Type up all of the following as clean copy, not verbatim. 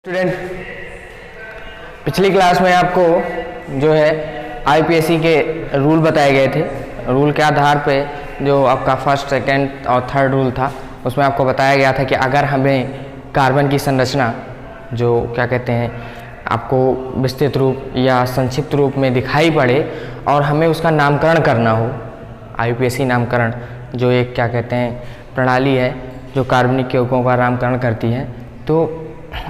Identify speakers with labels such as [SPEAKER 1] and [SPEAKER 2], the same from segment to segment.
[SPEAKER 1] Student, पिछली class में आपको जो है आईपीएससी के रूल बताए गए थे। रूल के आधार पे जो आपका फर्स्ट, सेकंड और थर्ड रूल था उसमें आपको बताया गया था कि अगर हमें कार्बन की संरचना जो क्या कहते हैं आपको विस्तृत रूप या संक्षिप्त रूप में दिखाई पड़े और हमें उसका नामकरण करना हो, आईपीएससी नामकरण जो एक क्या कहते हैं प्रणाली है जो कार्बनिक यौगिकों का नामकरण करती है, तो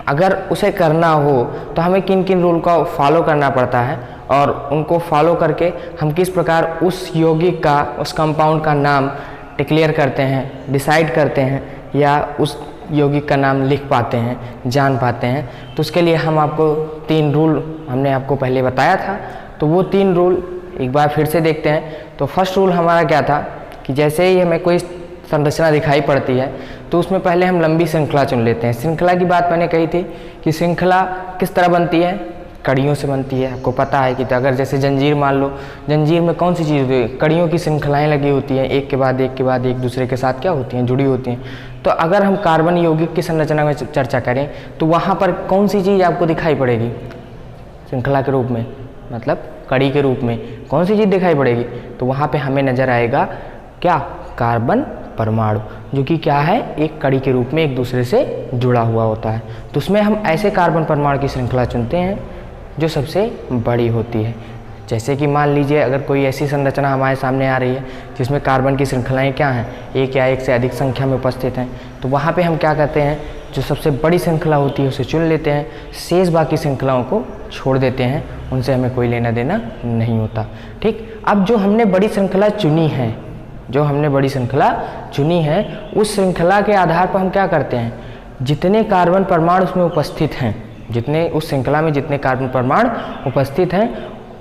[SPEAKER 1] अगर उसे करना हो तो हमें किन किन रूल का फॉलो करना पड़ता है और उनको फॉलो करके हम किस प्रकार उस यौगिक का, उस कंपाउंड का नाम डिक्लेयर करते हैं, डिसाइड करते हैं या उस यौगिक का नाम लिख पाते हैं, जान पाते हैं। तो उसके लिए हम आपको 3 रूल हमने आपको पहले बताया था, तो वो 3 रूल एक बार फिर से देखते हैं। तो फर्स्ट रूल हमारा क्या था कि जैसे ही हमें कोई संरचना दिखाई पड़ती है तो उसमें पहले हम लंबी श्रृंखला चुन लेते हैं। श्रृंखला की बात मैंने कही थी कि श्रृंखला किस तरह बनती है, कड़ियों से बनती है। आपको पता है कि तो अगर जैसे जंजीर मान लो, जंजीर में कौन सी चीज़ होती है, कड़ियों की श्रृंखलाएं लगी होती हैं, एक के बाद एक के बाद एक दूसरे के साथ क्या होती हैं, जुड़ी होती हैं। तो अगर हम कार्बन यौगिक की संरचना में चर्चा करें तो वहाँ पर कौन सी चीज़ आपको दिखाई पड़ेगी श्रृंखला के रूप में, मतलब कड़ी के रूप में कौन सी चीज़ दिखाई पड़ेगी? तो वहाँ पर हमें नज़र आएगा क्या, कार्बन परमाणु, जो कि क्या है एक कड़ी के रूप में एक दूसरे से जुड़ा हुआ होता है। तो उसमें हम ऐसे कार्बन परमाणु की श्रृंखला चुनते हैं जो सबसे बड़ी होती है। जैसे कि मान लीजिए अगर कोई ऐसी संरचना हमारे सामने आ रही है जिसमें कार्बन की श्रृंखलाएं क्या हैं, एक या एक से अधिक संख्या में उपस्थित हैं, तो वहाँ पे हम क्या करते हैं, जो सबसे बड़ी श्रृंखला होती है उसे चुन लेते हैं, शेष बाकी श्रृंखलाओं को छोड़ देते हैं, उनसे हमें कोई लेना देना नहीं होता। ठीक, अब जो हमने बड़ी श्रृंखला चुनी है, उस श्रृंखला के आधार पर हम क्या करते हैं, जितने कार्बन परमाणु उसमें उपस्थित हैं, जितने उस श्रृंखला में जितने कार्बन परमाणु उपस्थित हैं,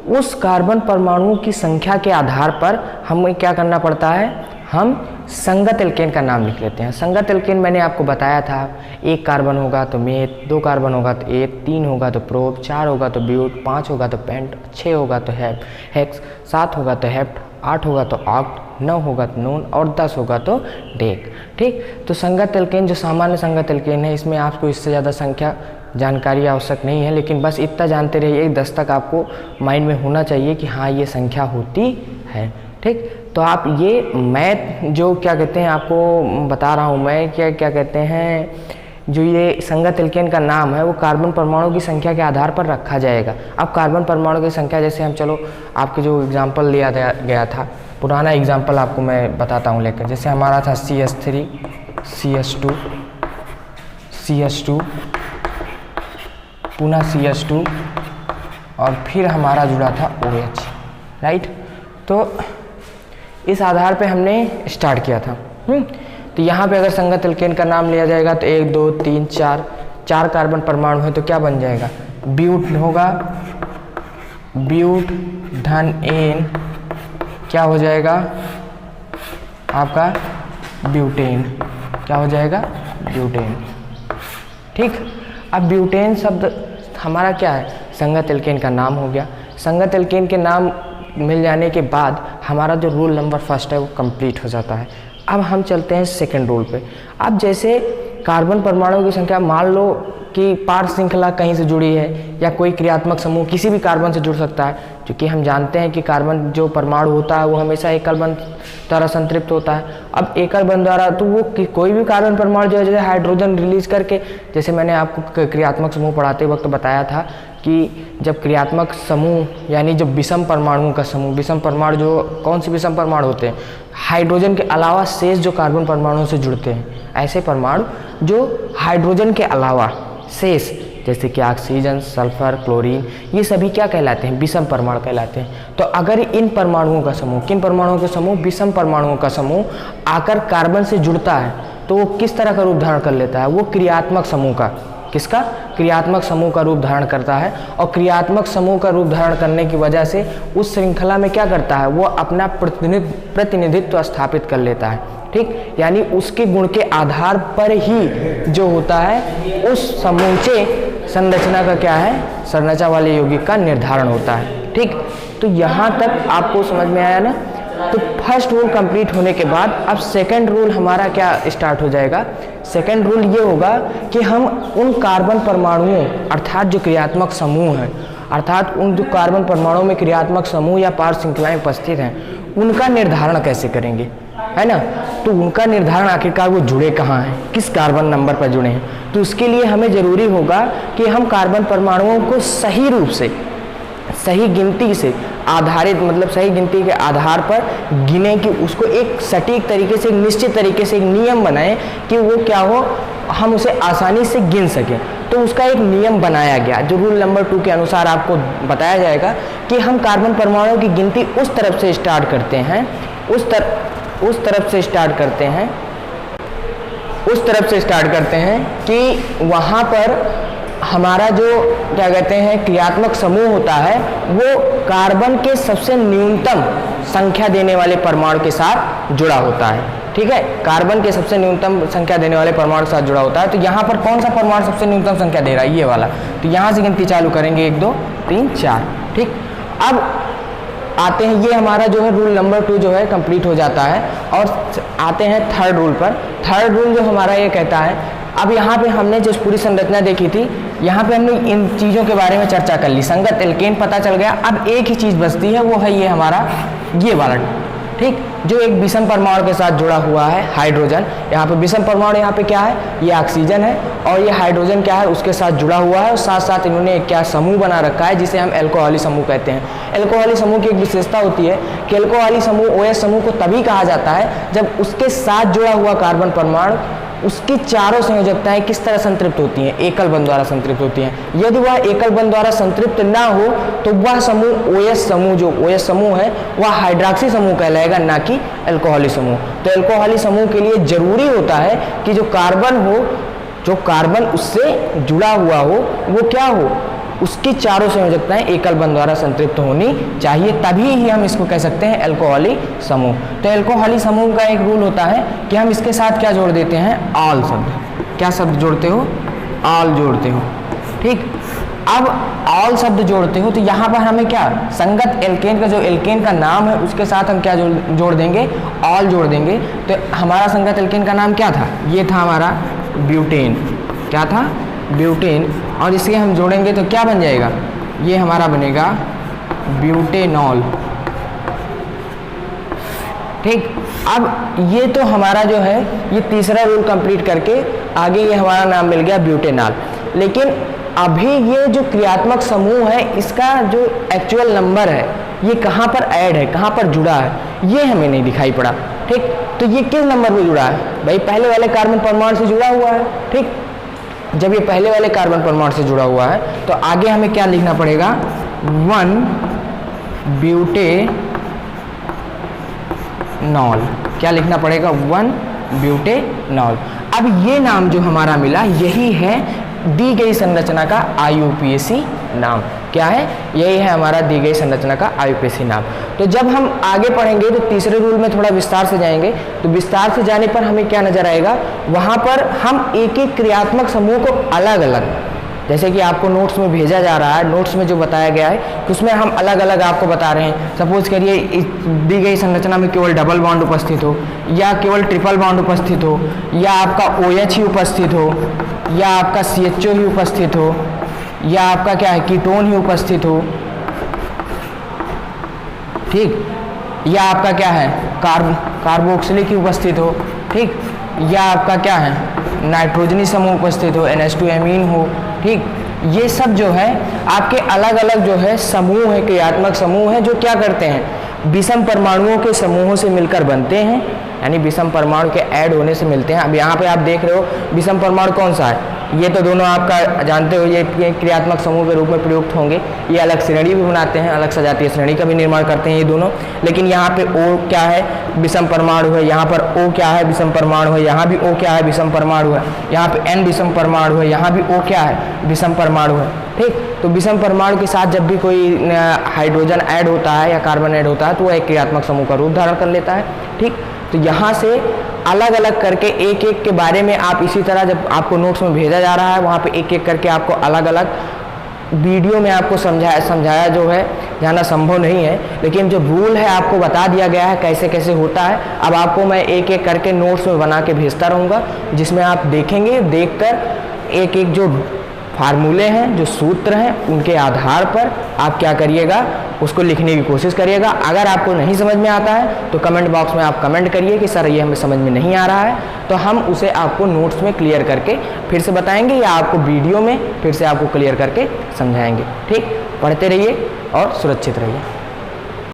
[SPEAKER 1] उस कार्बन परमाणुओं की संख्या के आधार पर हमें क्या करना पड़ता है, हम संगत एल्केन का नाम लिख लेते हैं। संगत एल्केन मैंने आपको बताया था, 1 कार्बन होगा तो मेथ, 2 कार्बन होगा तो एथ, 3 होगा तो प्रोप, 4 होगा तो ब्यूट, 5 होगा तो पेंट, 6 होगा तो हेक्स, 7 होगा तो हेप्ट, 8 होगा तो ऑक्ट, 9 होगा तो नोन और 10 होगा तो डेक। ठीक, तो संगत एल्केन जो सामान्य संगत एल्केन है, इसमें आपको इससे ज़्यादा संख्या जानकारी आवश्यक नहीं है, लेकिन बस इतना जानते रहिए 10 तक आपको माइंड में होना चाहिए कि हाँ ये संख्या होती है। ठीक, तो आप ये मैथ जो क्या कहते हैं आपको बता रहा हूँ मैं, क्या कहते हैं, जो ये संगत एल्केन का नाम है वो कार्बन परमाणु की संख्या के आधार पर रखा जाएगा। अब कार्बन परमाणु की संख्या जैसे हम, चलो आपके जो एग्जाम्पल लिया गया था, पुराना एग्जाम्पल आपको मैं बताता हूँ लेकर। जैसे हमारा था CH3 CH2 पुनः CH2 और फिर हमारा जुड़ा था OH, राइट। तो इस आधार पे हमने स्टार्ट किया था। तो यहाँ पे अगर संगत एल्केन का नाम लिया जाएगा तो 1 2 3 4 कार्बन परमाणु है तो क्या बन जाएगा, ब्यूट होगा, ब्यूट धन एन क्या हो जाएगा आपका ब्यूटेन, क्या हो जाएगा ब्यूटेन। ठीक, अब ब्यूटेन शब्द हमारा क्या है, संगत एल्केन का नाम हो गया। संगत एल्केन के नाम मिल जाने के बाद हमारा जो रूल नंबर फर्स्ट है वो कंप्लीट हो जाता है। अब हम चलते हैं सेकंड रूल पे। अब जैसे कार्बन परमाणुओं की संख्या, मान लो कि पार्श्व श्रृंखला कहीं से जुड़ी है या कोई क्रियात्मक समूह किसी भी कार्बन से जुड़ सकता है, क्योंकि हम जानते हैं कि कार्बन जो परमाणु होता है वो हमेशा एकल बंध द्वारा संतृप्त होता है। अब एकल बंध द्वारा तो वो कोई भी कार्बन परमाणु जो है जैसे हाइड्रोजन रिलीज करके, जैसे मैंने आपको क्रियात्मक समूह पढ़ाते वक्त बताया था कि जब क्रियात्मक समूह यानी जो विषम परमाणुओं का समूह, विषम परमाणु जो कौन से विषम परमाणु होते हैं, हाइड्रोजन के अलावा शेष जो कार्बन परमाणुओं से जुड़ते हैं, ऐसे परमाणु जो हाइड्रोजन के अलावा शेष जैसे कि ऑक्सीजन, सल्फर, क्लोरीन, ये सभी क्या कहलाते हैं, विषम परमाणु कहलाते हैं। तो अगर इन परमाणुओं का समूह, किन परमाणुओं का समूह, विषम परमाणुओं का समूह आकर कार्बन से जुड़ता है तो वो किस तरह का रूप धारण कर लेता है, वो क्रियात्मक समूह का, किसका, क्रियात्मक समूह का रूप धारण करता है। और क्रियात्मक समूह का रूप धारण करने की वजह से उस श्रृंखला में क्या करता है, वो अपना प्रतिनिधित्व स्थापित कर लेता है। ठीक, यानी उसके गुण के आधार पर ही जो होता है उस समूचे संरचना का क्या है, संरचना वाले यौगिक का निर्धारण होता है। ठीक, तो यहाँ तक आपको समझ में आया ना। तो फर्स्ट रूल कंप्लीट होने के बाद अब सेकंड रूल हमारा क्या स्टार्ट हो जाएगा। सेकंड रूल ये होगा कि हम उन कार्बन परमाणुओं अर्थात जो क्रियात्मक समूह हैं, अर्थात उन जो कार्बन परमाणुओं में क्रियात्मक समूह या पार श्रृंखलाएं उपस्थित हैं उनका निर्धारण कैसे करेंगे, है ना। तो उनका निर्धारण आखिरकार वो जुड़े कहाँ हैं, किस कार्बन नंबर पर जुड़े हैं। तो उसके लिए हमें ज़रूरी होगा कि हम कार्बन परमाणुओं को सही रूप से, सही गिनती से आधारित, मतलब सही गिनती के आधार पर गिने, कि उसको एक सटीक तरीके से, एक निश्चित तरीके से एक नियम बनाएं कि वो क्या हो, हम उसे आसानी से गिन सकें। तो उसका एक नियम बनाया गया जो रूल नंबर 2 के अनुसार आपको बताया जाएगा कि हम कार्बन परमाणुओं की गिनती उस तरफ से स्टार्ट करते हैं, उस तरफ से स्टार्ट करते हैं कि वहाँ पर हमारा जो क्या कहते हैं क्रियात्मक समूह होता है वो कार्बन के सबसे न्यूनतम संख्या देने वाले परमाणु के साथ जुड़ा होता है। ठीक है, कार्बन के सबसे न्यूनतम संख्या देने वाले परमाणु के साथ जुड़ा होता है। तो यहाँ पर कौन सा परमाणु सबसे न्यूनतम संख्या दे रहा है, ये वाला। तो यहाँ से गिनती चालू करेंगे 1 2 3 4। ठीक, अब आते हैं, ये हमारा जो है रूल नंबर 2 जो है कंप्लीट हो जाता है और आते हैं थर्ड रूल पर। थर्ड रूल जो हमारा ये कहता है, अब यहाँ पे हमने जो पूरी संरचना देखी थी, यहाँ पे हमने इन चीज़ों के बारे में चर्चा कर ली, संगत एल्केन पता चल गया। अब एक ही चीज़ बचती है, वो है ये हमारा ये वाला, ठीक, जो एक विषम परमाणु के साथ जुड़ा हुआ है, हाइड्रोजन। यहाँ पे विषम परमाणु, यहाँ पे क्या है, ये ऑक्सीजन है और ये हाइड्रोजन क्या है, उसके साथ जुड़ा हुआ है। और साथ साथ इन्होंने एक क्या समूह बना रखा है जिसे हम एल्कोहली समूह कहते हैं। एल्कोहली समूह की एक विशेषता होती है कि एल्कोहली समूह OH समूह को तभी कहा जाता है जब उसके साथ जुड़ा हुआ कार्बन परमाणु, उसकी चारों संयोजकताएं किस तरह संतृप्त होती हैं, एकल बंध द्वारा संतृप्त होती हैं। यदि वह एकल बंध द्वारा संतृप्त ना हो तो वह समूह OH समूह, जो OH समूह है वह हाइड्रॉक्सी समूह कहलाएगा, ना कि एल्कोहली समूह। तो एल्कोहली समूह के लिए जरूरी होता है कि जो कार्बन उससे जुड़ा हुआ हो वो क्या हो, उसकी चारों संयोजकताएं एकल बंध द्वारा संतृप्त होनी चाहिए, तभी ही हम इसको कह सकते हैं एल्कोहली समूह। तो एल्कोहली समूह का एक रूल होता है कि हम इसके साथ क्या जोड़ देते हैं, ऑल शब्द। क्या शब्द जोड़ते हो, ऑल जोड़ते हो। ठीक, अब ऑल शब्द जोड़ते हो तो यहाँ पर हमें क्या, संगत एल्केन का जो एल्केन का नाम है उसके साथ हम क्या जोड़ देंगे, ऑल जोड़ देंगे। तो हमारा संगत एल्केन का नाम क्या था, ये था हमारा ब्यूटेन। क्या था, ब्यूटेन। और इसके हम जोड़ेंगे तो क्या बन जाएगा, ये हमारा बनेगा ब्यूटेनॉल। ठीक, अब ये तो हमारा जो है ये तीसरा रूल कंप्लीट करके आगे ये हमारा नाम मिल गया ब्यूटेनॉल। लेकिन अभी ये जो क्रियात्मक समूह है इसका जो एक्चुअल नंबर है ये कहाँ पर ऐड है, कहाँ पर जुड़ा है, ये हमें नहीं दिखाई पड़ा। ठीक, तो ये किस नंबर पर जुड़ा है, भाई पहले वाले कार्बन परमाणु से जुड़ा हुआ है। ठीक, जब ये पहले वाले कार्बन परमाणु से जुड़ा हुआ है तो आगे हमें क्या लिखना पड़ेगा, 1 ब्यूटेनॉल। क्या लिखना पड़ेगा, 1 ब्यूटेनॉल। अब ये नाम जो हमारा मिला यही है दी गई संरचना का IUPAC नाम। क्या है, यही है हमारा दी गई संरचना का IUPAC नाम। तो जब हम आगे पढ़ेंगे तो तीसरे रूल में थोड़ा विस्तार से जाएंगे। तो विस्तार से जाने पर हमें क्या नजर आएगा, वहाँ पर हम एक एक क्रियात्मक समूह को अलग अलग, जैसे कि आपको नोट्स में भेजा जा रहा है, नोट्स में जो बताया गया है उसमें हम अलग अलग आपको बता रहे हैं। सपोज करिए दी गई संरचना में केवल डबल बॉन्ड उपस्थित हो, या केवल ट्रिपल बॉन्ड उपस्थित हो, या आपका OH ही उपस्थित हो, या आपका CHO ही उपस्थित हो, या आपका क्या है कीटोन ही उपस्थित हो। ठीक, या आपका क्या है कार्बोक्सिलिक ही उपस्थित हो। ठीक, या आपका क्या है नाइट्रोजनी समूह उपस्थित हो, NH2 एमीन हो। ठीक, ये सब जो है आपके अलग अलग जो है समूह है, क्रियात्मक समूह है, जो क्या करते हैं, विषम परमाणुओं के समूहों से मिलकर बनते हैं, यानी विषम परमाणु के ऐड होने से मिलते हैं। अब यहाँ पे आप देख रहे हो विषम परमाणु कौन सा है, ये तो दोनों आपका जानते हो ये क्रियात्मक समूह के रूप में प्रयुक्त होंगे। ये अलग श्रेणी भी बनाते हैं, अलग सजातीय श्रेणी का भी निर्माण करते हैं ये दोनों। लेकिन यहाँ पे O क्या है, विषम परमाणु है, यहाँ पर O क्या है, विषम परमाणु है, यहाँ भी O क्या है, विषम परमाणु है, यहाँ पे N विषम परमाणु है, यहाँ भी O क्या है, विषम परमाणु है। ठीक, तो विषम परमाणु के साथ जब भी कोई हाइड्रोजन ऐड होता है या कार्बन ऐड होता है तो वह एक क्रियात्मक समूह का रूप धारण कर लेता है। ठीक, तो यहाँ से अलग अलग करके एक एक के बारे में आप इसी तरह जब आपको नोट्स में भेजा जा रहा है वहाँ पे एक एक करके आपको अलग अलग वीडियो में आपको समझाया जो है जाना संभव नहीं है, लेकिन जो रूल है आपको बता दिया गया है कैसे कैसे होता है। अब आपको मैं एक एक करके नोट्स में बना के भेजता रहूँगा, जिसमें आप देखेंगे, देखकर एक एक जो फार्मूले हैं, जो सूत्र हैं, उनके आधार पर आप क्या करिएगा, उसको लिखने की कोशिश करिएगा। अगर आपको नहीं समझ में आता है तो कमेंट बॉक्स में आप कमेंट करिए कि सर ये हमें समझ में नहीं आ रहा है, तो हम उसे आपको नोट्स में क्लियर करके फिर से बताएंगे या आपको वीडियो में फिर से आपको क्लियर करके समझाएंगे। ठीक, पढ़ते रहिए और सुरक्षित रहिए।